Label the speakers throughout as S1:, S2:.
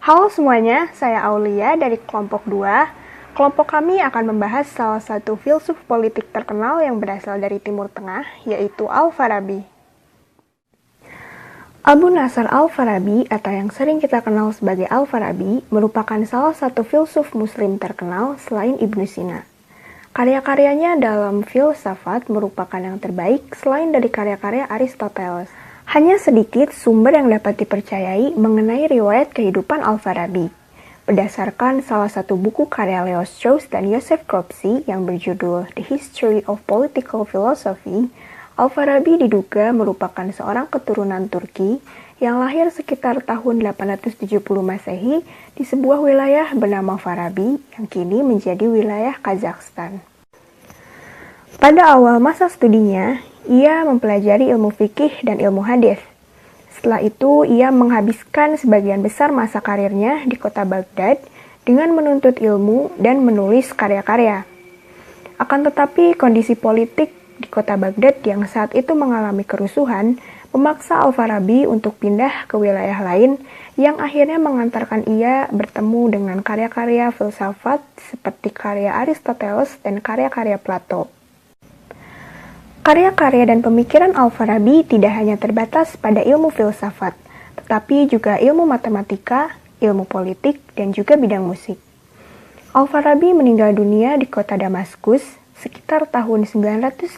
S1: Halo semuanya, saya Aulia dari kelompok 2. Kelompok kami akan membahas salah satu filsuf politik terkenal yang berasal dari Timur Tengah, yaitu Al-Farabi. Abu Nasr Al-Farabi, atau yang sering kita kenal sebagai Al-Farabi, merupakan salah satu filsuf muslim terkenal selain Ibnu Sina. Karya-karyanya dalam filsafat merupakan yang terbaik selain dari karya-karya Aristoteles. Hanya sedikit sumber yang dapat dipercayai mengenai riwayat kehidupan Al-Farabi. Berdasarkan salah satu buku karya Leo Strauss dan Joseph Cropsey yang berjudul The History of Political Philosophy, Al-Farabi diduga merupakan seorang keturunan Turki yang lahir sekitar tahun 870 Masehi di sebuah wilayah bernama Farabi yang kini menjadi wilayah Kazakhstan. Pada awal masa studinya, ia mempelajari ilmu fikih dan ilmu hadis. Setelah itu, ia menghabiskan sebagian besar masa karirnya di kota Baghdad dengan menuntut ilmu dan menulis karya-karya. Akan tetapi, kondisi politik di kota Baghdad yang saat itu mengalami kerusuhan memaksa Al-Farabi untuk pindah ke wilayah lain yang akhirnya mengantarkan ia bertemu dengan karya-karya filsafat seperti karya Aristoteles dan karya-karya Plato. Karya-karya dan pemikiran Al-Farabi tidak hanya terbatas pada ilmu filsafat, tetapi juga ilmu matematika, ilmu politik, dan juga bidang musik. Al-Farabi meninggal dunia di kota Damaskus sekitar tahun 950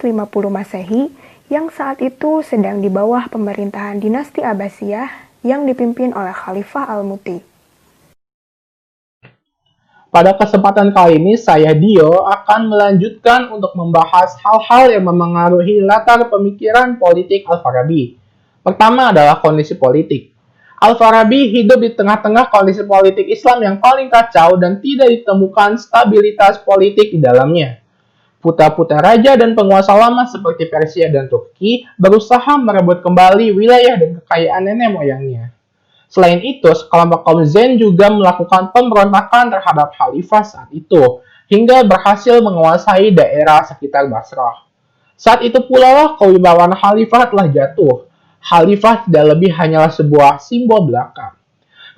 S1: Masehi yang saat itu sedang di bawah pemerintahan dinasti Abbasiyah yang dipimpin oleh Khalifah Al-Muti.
S2: Pada kesempatan kali ini, saya Dio akan melanjutkan untuk membahas hal-hal yang memengaruhi latar pemikiran politik Al-Farabi. Pertama adalah kondisi politik. Al-Farabi hidup di tengah-tengah kondisi politik Islam yang paling kacau dan tidak ditemukan stabilitas politik di dalamnya. Putra-putra raja dan penguasa lama seperti Persia dan Turki berusaha merebut kembali wilayah dan kekayaan nenek moyangnya. Selain itu, sekelompok kaum Zen juga melakukan pemberontakan terhadap khalifah saat itu, hingga berhasil menguasai daerah sekitar Basrah. Saat itu pula lah kewibawaan khalifah telah jatuh. Khalifah tidak lebih hanyalah sebuah simbol belaka.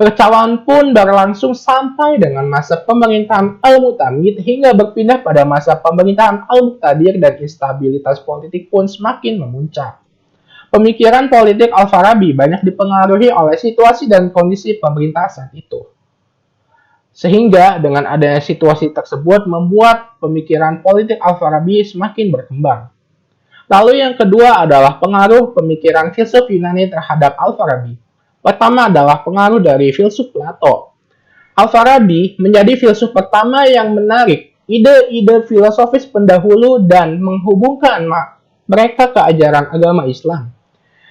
S2: Kekacauan pun berlangsung sampai dengan masa pemerintahan Al-Mu'tamid hingga berpindah pada masa pemerintahan Al-Muqtadir dan instabilitas politik pun semakin memuncak. Pemikiran politik Al-Farabi banyak dipengaruhi oleh situasi dan kondisi pemerintah saat itu. Sehingga dengan adanya situasi tersebut membuat pemikiran politik Al-Farabi semakin berkembang. Lalu yang kedua adalah pengaruh pemikiran filsuf Yunani terhadap Al-Farabi. Pertama adalah pengaruh dari filsuf Plato. Al-Farabi menjadi filsuf pertama yang menarik ide-ide filosofis pendahulu dan menghubungkan mereka ke ajaran agama Islam.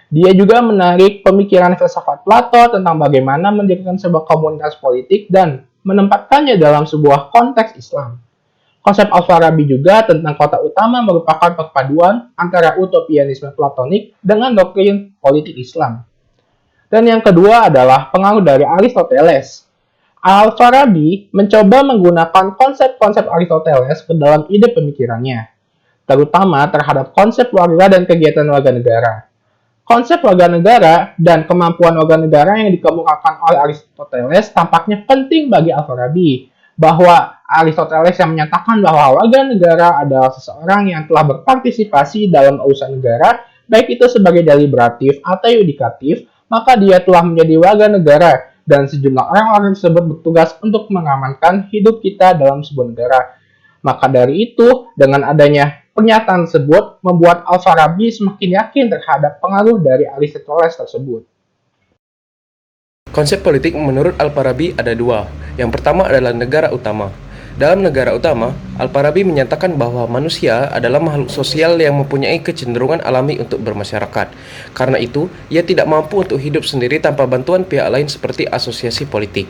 S2: Dia juga menarik pemikiran filsafat Plato tentang bagaimana mendirikan sebuah komunitas politik dan menempatkannya dalam sebuah konteks Islam. Konsep Al-Farabi juga tentang kota utama merupakan perpaduan antara utopianisme Platonik dengan doktrin politik Islam. Dan yang kedua adalah pengaruh dari Aristoteles. Al-Farabi mencoba menggunakan konsep-konsep Aristoteles ke dalam ide pemikirannya, terutama terhadap konsep warga dan kegiatan warga negara. Konsep warga negara dan kemampuan warga negara yang dikemukakan oleh Aristoteles tampaknya penting bagi Al-Farabi, bahwa Aristoteles yang menyatakan bahwa warga negara adalah seseorang yang telah berpartisipasi dalam urusan negara, baik itu sebagai deliberatif atau yudikatif, maka dia telah menjadi warga negara dan sejumlah orang-orang tersebut bertugas untuk mengamankan hidup kita dalam sebuah negara. Maka dari itu, dengan adanya pernyataan tersebut membuat Al-Farabi semakin yakin terhadap pengaruh dari Aristoteles tersebut.
S3: Konsep politik menurut Al-Farabi ada dua. Yang pertama adalah negara utama. Dalam negara utama, Al-Farabi menyatakan bahwa manusia adalah makhluk sosial yang mempunyai kecenderungan alami untuk bermasyarakat. Karena itu, ia tidak mampu untuk hidup sendiri tanpa bantuan pihak lain seperti asosiasi politik.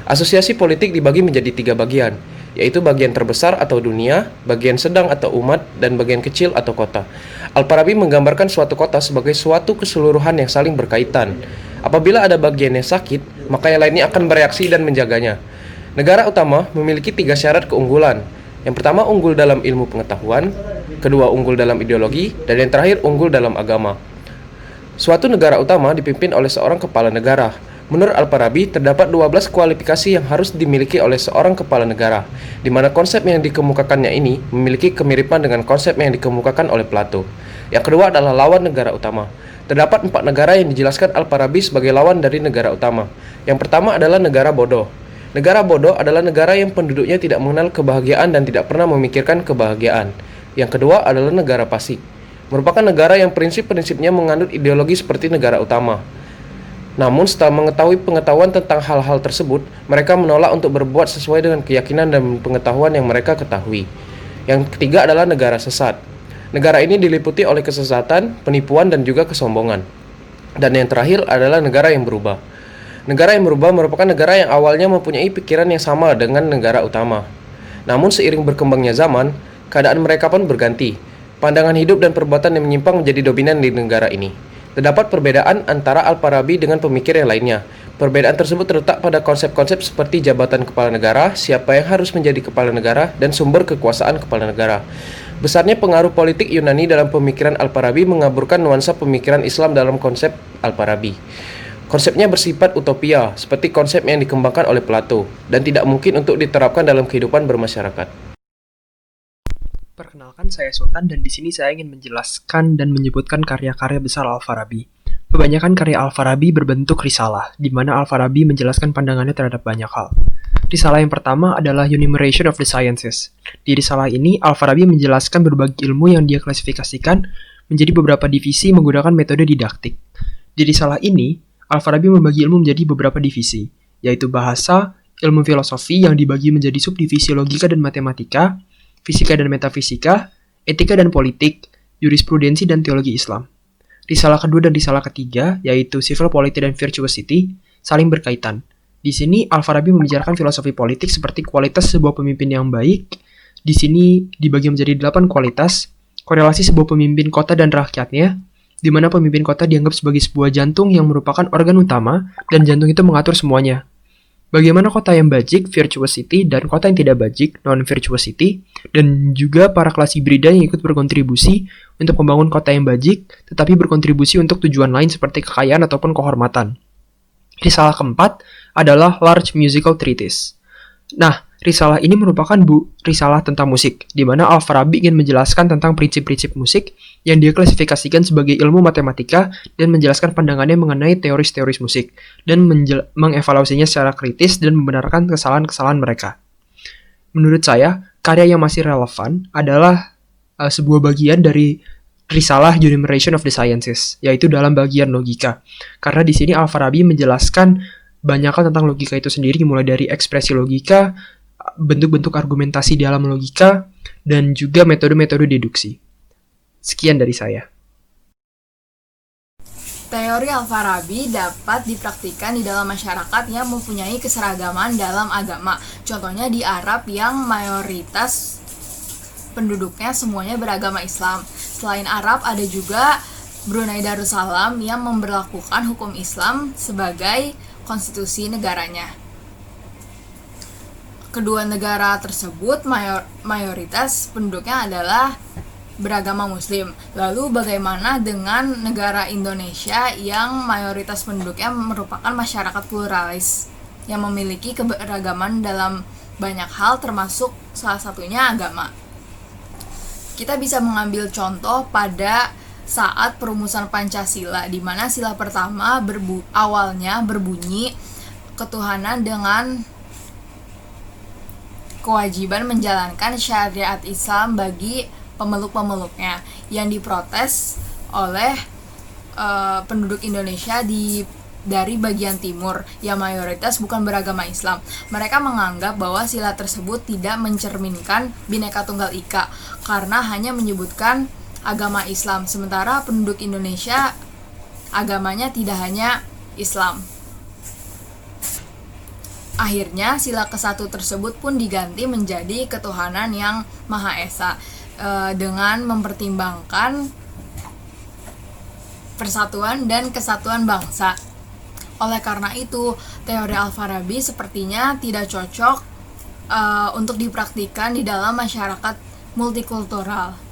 S3: Asosiasi politik dibagi menjadi 3 bagian, yaitu bagian terbesar atau dunia, bagian sedang atau umat, dan bagian kecil atau kota. Al-Farabi menggambarkan suatu kota sebagai suatu keseluruhan yang saling berkaitan. Apabila ada bagian yang sakit, maka yang lainnya akan bereaksi dan menjaganya. Negara utama memiliki 3 syarat keunggulan. Yang pertama, unggul dalam ilmu pengetahuan, kedua, unggul dalam ideologi, dan yang terakhir, unggul dalam agama. Suatu negara utama dipimpin oleh seorang kepala negara. Menurut Al-Farabi, terdapat 12 kualifikasi yang harus dimiliki oleh seorang kepala negara, di mana konsep yang dikemukakannya ini memiliki kemiripan dengan konsep yang dikemukakan oleh Plato. Yang kedua adalah lawan negara utama. Terdapat 4 negara yang dijelaskan Al-Farabi sebagai lawan dari negara utama. Yang pertama adalah negara bodoh. Negara bodoh adalah negara yang penduduknya tidak mengenal kebahagiaan dan tidak pernah memikirkan kebahagiaan. Yang kedua adalah negara fasik. Merupakan negara yang prinsip-prinsipnya mengandung ideologi seperti negara utama. Namun setelah mengetahui pengetahuan tentang hal-hal tersebut, mereka menolak untuk berbuat sesuai dengan keyakinan dan pengetahuan yang mereka ketahui. Yang ketiga adalah negara sesat. Negara ini diliputi oleh kesesatan, penipuan, dan juga kesombongan. Dan yang terakhir adalah negara yang berubah. Negara yang berubah merupakan negara yang awalnya mempunyai pikiran yang sama dengan negara utama. Namun seiring berkembangnya zaman, keadaan mereka pun berganti. Pandangan hidup dan perbuatan yang menyimpang menjadi dominan di negara ini. Terdapat perbedaan antara Al-Farabi dengan pemikir yang lainnya. Perbedaan tersebut terletak pada konsep-konsep seperti jabatan kepala negara, siapa yang harus menjadi kepala negara, dan sumber kekuasaan kepala negara. Besarnya pengaruh politik Yunani dalam pemikiran Al-Farabi mengaburkan nuansa pemikiran Islam dalam konsep Al-Farabi. Konsepnya bersifat utopia, seperti konsep yang dikembangkan oleh Plato, dan tidak mungkin untuk diterapkan dalam kehidupan bermasyarakat.
S4: Perkenalkan, saya Sultan dan di sini saya ingin menjelaskan dan menyebutkan karya-karya besar Al-Farabi. Kebanyakan karya Al-Farabi berbentuk risalah, di mana Al-Farabi menjelaskan pandangannya terhadap banyak hal. Risalah yang pertama adalah Enumeration of the Sciences. Di risalah ini, Al-Farabi menjelaskan berbagai ilmu yang dia klasifikasikan menjadi beberapa divisi menggunakan metode didaktik. Di risalah ini, Al-Farabi membagi ilmu menjadi beberapa divisi, yaitu bahasa, ilmu filosofi yang dibagi menjadi subdivisi logika dan matematika, fisika dan metafisika, etika dan politik, jurisprudensi dan teologi Islam. Risalah kedua dan risalah ketiga, yaitu Civil Polity dan Virtuosity, saling berkaitan. Di sini Al-Farabi membicarakan filosofi politik seperti kualitas sebuah pemimpin yang baik. Di sini dibagi menjadi 8 kualitas, korelasi sebuah pemimpin kota dan rakyatnya, di mana pemimpin kota dianggap sebagai sebuah jantung yang merupakan organ utama, dan jantung itu mengatur semuanya. Bagaimana kota yang bajik, virtuosity, dan kota yang tidak bajik, non-virtuosity, dan juga para kelas hibrida yang ikut berkontribusi untuk membangun kota yang bajik, tetapi berkontribusi untuk tujuan lain seperti kekayaan ataupun kehormatan. Risalah keempat adalah Large Musical Treatise. Nah, risalah ini merupakan risalah tentang musik, di mana Al-Farabi ingin menjelaskan tentang prinsip-prinsip musik yang dia klasifikasikan sebagai ilmu matematika dan menjelaskan pandangannya mengenai teoris-teoris musik, dan mengevaluasinya secara kritis dan membenarkan kesalahan-kesalahan mereka. Menurut saya, karya yang masih relevan adalah sebuah bagian dari risalah Enumeration of the Sciences, yaitu dalam bagian logika. Karena di sini Al-Farabi menjelaskan banyak hal tentang logika itu sendiri, mulai dari ekspresi logika, bentuk-bentuk argumentasi dalam logika, dan juga metode-metode deduksi. Sekian dari saya.
S5: Teori Al-Farabi dapat dipraktikkan di dalam masyarakat yang mempunyai keseragaman dalam agama. Contohnya di Arab yang mayoritas penduduknya semuanya beragama Islam. Selain Arab, ada juga Brunei Darussalam yang memberlakukan hukum Islam sebagai konstitusi negaranya. Kedua negara tersebut mayoritas penduduknya adalah beragama Muslim. Lalu bagaimana dengan negara Indonesia yang mayoritas penduduknya merupakan masyarakat pluralis yang memiliki keberagaman dalam banyak hal, termasuk salah satunya agama. Kita bisa mengambil contoh pada saat perumusan Pancasila, di mana sila pertama awalnya berbunyi ketuhanan dengan kewajiban menjalankan syariat Islam bagi pemeluk-pemeluknya, yang diprotes oleh penduduk Indonesia dari bagian timur yang mayoritas bukan beragama Islam. Mereka menganggap bahwa sila tersebut tidak mencerminkan Bhinneka Tunggal Ika karena hanya menyebutkan agama Islam, sementara penduduk Indonesia agamanya tidak hanya Islam. Akhirnya sila ke-1 tersebut pun diganti menjadi ketuhanan yang Maha Esa, dengan mempertimbangkan persatuan dan kesatuan bangsa. Oleh karena itu, teori Al-Farabi sepertinya tidak cocok untuk dipraktikkan di dalam masyarakat multikultural.